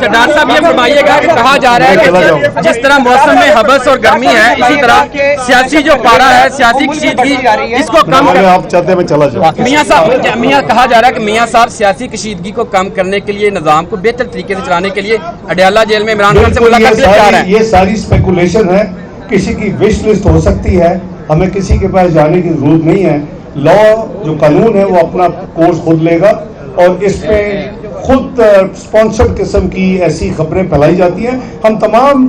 اچھا ڈاکٹر صاحب یہ فرمائیے گا کہ کہا جا رہا ہے کہ جس طرح موسم میں حبس اور گرمی ہے اسی طرح سیاسی جو پارا ہے سیاسی کشیدگی اس کو کم آپ چاہتے ہیں میں چلا جاؤں میاں صاحب کہا جا رہا ہے کہ میاں صاحب سیاسی کشیدگی کو کم کرنے کے لیے نظام کو بہتر طریقے سے چلانے کے لیے اڈیالہ جیل میں عمران خان سے ملاقات کے لیے جا رہے ہیں. یہ ساری اسپیکولیشن ہے, کسی کی وش لسٹ ہو سکتی ہے, ہمیں کسی کے پاس جانے کی ضرورت نہیں ہے. لا جو قانون ہے وہ اپنا کورس خود لے گا اور اس میں خود اسپانسر قسم کی ایسی خبریں پھیلائی جاتی ہیں. ہم تمام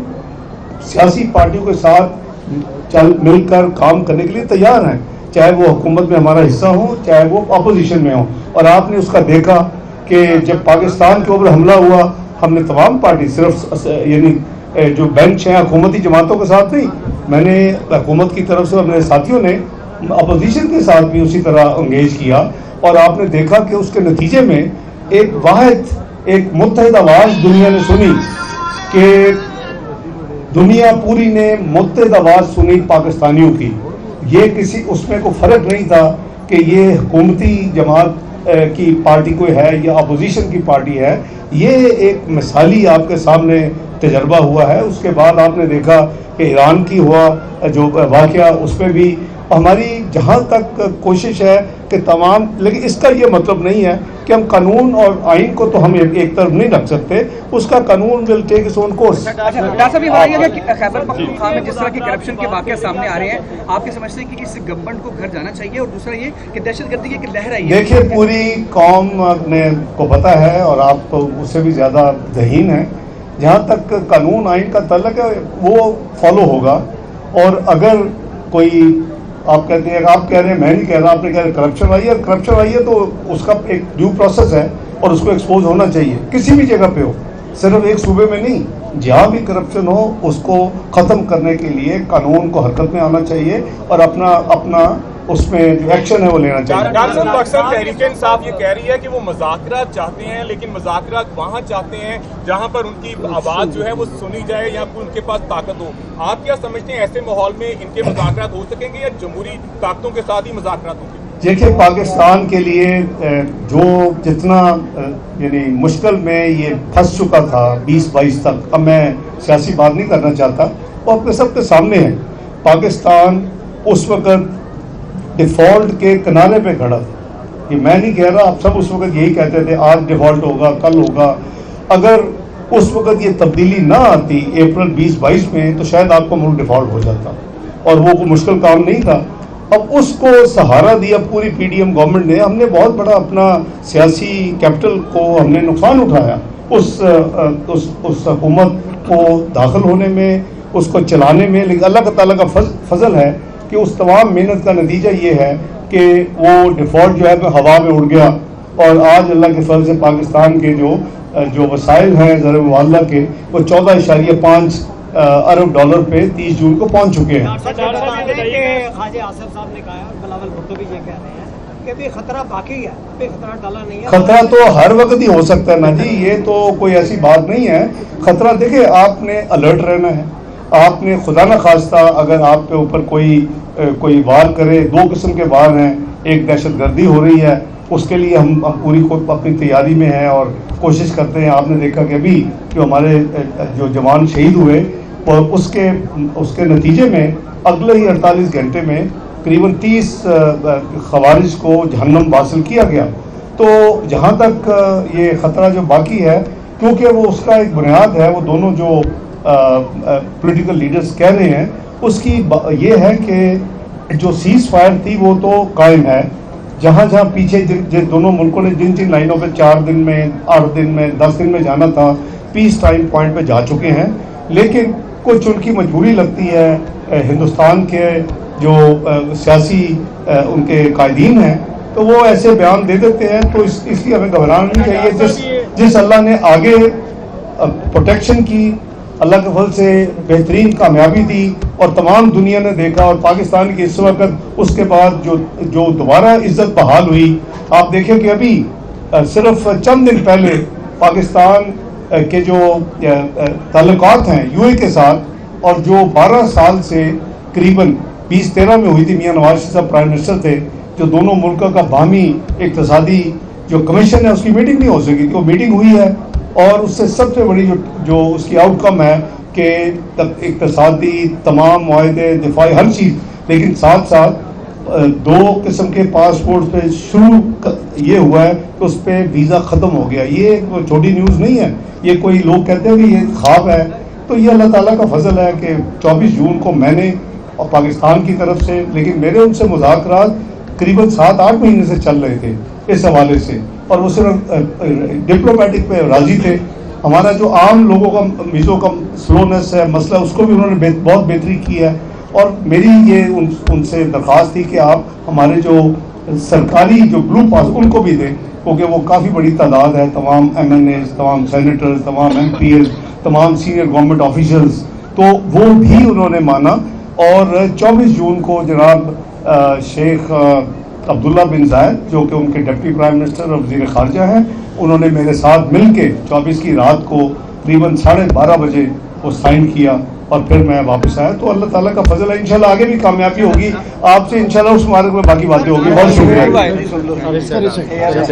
سیاسی پارٹیوں کے ساتھ مل کر کام کرنے کے لیے تیار ہیں, چاہے وہ حکومت میں ہمارا حصہ ہو چاہے وہ اپوزیشن میں ہو. اور آپ نے اس کا دیکھا کہ جب پاکستان کے اوپر حملہ ہوا ہم نے تمام پارٹی صرف یعنی جو بینچ ہیں حکومتی جماعتوں کے ساتھ نہیں, میں نے حکومت کی طرف سے اپنے ساتھیوں نے اپوزیشن کے ساتھ بھی اسی طرح انگیج کیا. اور آپ نے دیکھا کہ اس کے نتیجے میں ایک واحد ایک متحد آواز دنیا نے سنی, کہ دنیا پوری نے متحد آواز سنی پاکستانیوں کی. یہ کسی اس میں کوئی فرق نہیں تھا کہ یہ حکومتی جماعت کی پارٹی کوئی ہے یا اپوزیشن کی پارٹی ہے. یہ ایک مثالی آپ کے سامنے تجربہ ہوا ہے. اس کے بعد آپ نے دیکھا کہ ایران کی ہوا جو واقعہ, اس پہ بھی ہماری جہاں تک کوشش ہے کہ تمام, لیکن اس کا یہ مطلب نہیں ہے کہ ہم قانون اور آئین کو تو ہم ایک طرف نہیں رکھ سکتے, اس کا قانون ول ٹیک اٹس اون کورس. ڈاکٹر صاحب یہ بتائیے کہ خیبر پختونخوا میں جس طرح کے کرپشن کے واقعات سامنے آ رہے ہیں, آپ کیا سمجھتے ہیں کہ اس گورنمنٹ کو گھر جانا چاہیے؟ اور دوسرا یہ کہ دہشت گردی کی ایک لہر آئی ہے. دیکھیے پوری قوم نے کو پتہ ہے اور آپ اس سے بھی زیادہ ذہین ہیں, جہاں تک قانون آئین کا تعلق ہے وہ فالو ہوگا. اور اگر کوئی آپ کہتے ہیں, آپ کہہ رہے ہیں, میں نہیں کہہ رہا, آپ نے کہہ رہے کرپشن آئی ہے تو اس کا ایک ڈیو پروسیس ہے اور اس کو ایکسپوز ہونا چاہیے کسی بھی جگہ پہ ہو, صرف ایک صوبے میں نہیں. جہاں بھی کرپشن ہو اس کو ختم کرنے کے لیے قانون کو حرکت میں آنا چاہیے اور اپنا اس میں جو ایکشن ہے وہ لینا چاہیے. ڈاکٹر صاحب اکثر تحریک انصاف یہ کہہ رہی ہے کہ وہ مذاکرات چاہتے ہیں, لیکن مذاکرات وہاں چاہتے ہیں جہاں پر ان کی آواز جو ہے وہ سنی جائے یا ان کے پاس طاقت ہو. آپ کیا سمجھتے ہیں ایسے ماحول میں ان کے مذاکرات ہو سکیں گے یا جمہوری طاقتوں کے ساتھ ہی مذاکرات ہوں گے؟ دیکھیے پاکستان کے لیے جو جتنا یعنی مشکل میں یہ پھنس چکا تھا 2022 تک, اب میں سیاسی بات نہیں کرنا چاہتا, وہ اپنے سب کے سامنے ہے. پاکستان اس وقت ڈیفالٹ کے کنارے پہ کھڑا تھا. یہ میں نہیں کہہ رہا, آپ سب اس وقت یہی کہتے تھے آج ڈیفالٹ ہوگا کل ہوگا. اگر اس وقت یہ تبدیلی نہ آتی اپریل 2022 میں تو شاید آپ کا ملک ڈیفالٹ ہو جاتا, اور وہ کوئی مشکل کام نہیں تھا. اب اس کو سہارا دیا پوری پی ڈی ایم گورنمنٹ نے. ہم نے بہت بڑا اپنا سیاسی کیپٹل کو ہم نے نقصان اٹھایا اس حکومت کو داخل ہونے میں, اس کو چلانے میں. لیکن اللہ تعالیٰ کا فضل ہے کہ اس تمام محنت کا نتیجہ یہ ہے کہ وہ ڈیفالٹ جو ہے تو ہوا میں اڑ گیا, اور آج اللہ کے فضل سے پاکستان کے جو وسائل ہیں زر مبادلہ کے وہ 14.5 ارب ڈالر پہ 30 جون کو پہنچ چکے ہیں. خواجہ آصف صاحب نے کہا ہے, بلاول بھٹو بھی یہ کہہ رہے ہیں کہ ابھی خطرہ باقی ہے, ابھی خطرہ ٹالا نہیں ہے. خطرہ تو ہر وقت ہی ہو سکتا ہے نا جی, یہ تو کوئی ایسی بات نہیں ہے. خطرہ دیکھیں, آپ نے الرٹ رہنا ہے. آپ نے خدا نہ خواستہ اگر آپ کے اوپر کوئی وار کرے, 2 قسم کے وار ہیں, ایک دہشت گردی ہو رہی ہے, اس کے لیے ہم پوری خود اپنی تیاری میں ہیں اور کوشش کرتے ہیں. آپ نے دیکھا کہ ابھی جو ہمارے جو جوان شہید ہوئے اس کے نتیجے میں اگلے ہی 48 گھنٹے میں قریباً 30 خوارج کو جہنم واصل کیا گیا. تو جہاں تک یہ خطرہ جو باقی ہے, کیونکہ وہ اس کا ایک بنیاد ہے, وہ دونوں جو پولیٹیکل لیڈرز کہہ رہے ہیں, اس کی یہ ہے کہ جو سیز فائر تھی وہ تو قائم ہے. جہاں پیچھے جن دونوں ملکوں نے جن لائنوں پہ 4 دن میں 8 دن میں 10 دن میں جانا تھا, پیس ٹائم پوائنٹ پہ جا چکے ہیں. لیکن کچھ ان کی مجبوری لگتی ہے, ہندوستان کے جو سیاسی ان کے قائدین ہیں تو وہ ایسے بیان دے دیتے ہیں. تو اس لیے ہمیں گھبرانا نہیں چاہیے. جس اللہ نے آگے پروٹیکشن کی, اللہ کے فضل سے بہترین کامیابی دی اور تمام دنیا نے دیکھا, اور پاکستان کی اس وقت اس کے بعد جو دوبارہ عزت بحال ہوئی. آپ دیکھیں کہ ابھی صرف چند دن پہلے پاکستان کے جو تعلقات ہیں یو اے کے ساتھ, اور جو 12 سال سے قریباً 2013 میں ہوئی تھی, میاں نواز شریف صاحب پرائم منسٹر تھے, جو دونوں ملکوں کا باہمی اقتصادی جو کمیشن ہے اس کی میٹنگ نہیں ہو سکی تھی, وہ میٹنگ ہوئی ہے. اور اس سے سب سے بڑی جو اس کی آؤٹ کم ہے کہ اقتصادی تمام معاہدے دفاعی ہر چیز، لیکن ساتھ ساتھ دو قسم کے پاسپورٹ پہ شروع یہ ہوا ہے کہ اس پہ ویزا ختم ہو گیا. یہ کوئی چھوٹی نیوز نہیں ہے، یہ کوئی لوگ کہتے ہیں کہ یہ خواب ہے، تو یہ اللہ تعالیٰ کا فضل ہے کہ 24 جون کو میں نے اور پاکستان کی طرف سے، لیکن میرے ان سے مذاکرات قریباً 7-8 مہینے سے چل رہے تھے اس حوالے سے، اور وہ صرف ڈپلومیٹک پہ راضی تھے. ہمارا جو عام لوگوں کا ویزوں کا سلونیس ہے مسئلہ، اس کو بھی انہوں نے بہت بہتری کی ہے. اور میری یہ ان سے درخواست تھی کہ آپ ہمارے جو سرکاری جو بلو پاس ان کو بھی دیں، کیونکہ وہ کافی بڑی تعداد ہے، تمام MNAs، تمام سینیٹرز، تمام MPs، تمام سینئر گورنمنٹ آفیشلز، تو وہ بھی انہوں نے مانا. اور 24 جون کو جناب شیخ عبداللہ بن زائد جو کہ ان کے ڈپٹی پرائم منسٹر اور وزیر خارجہ ہیں، انہوں نے میرے ساتھ مل کے 24 کی رات کو تقریباً 12:30 بجے وہ سائن کیا، اور پھر میں واپس آیا. تو اللہ تعالیٰ کا فضل ہے، انشاءاللہ آگے بھی کامیابی ہوگی. آپ سے انشاءاللہ اس مبارک میں باقی باتیں ہوگی. بہت شکریہ.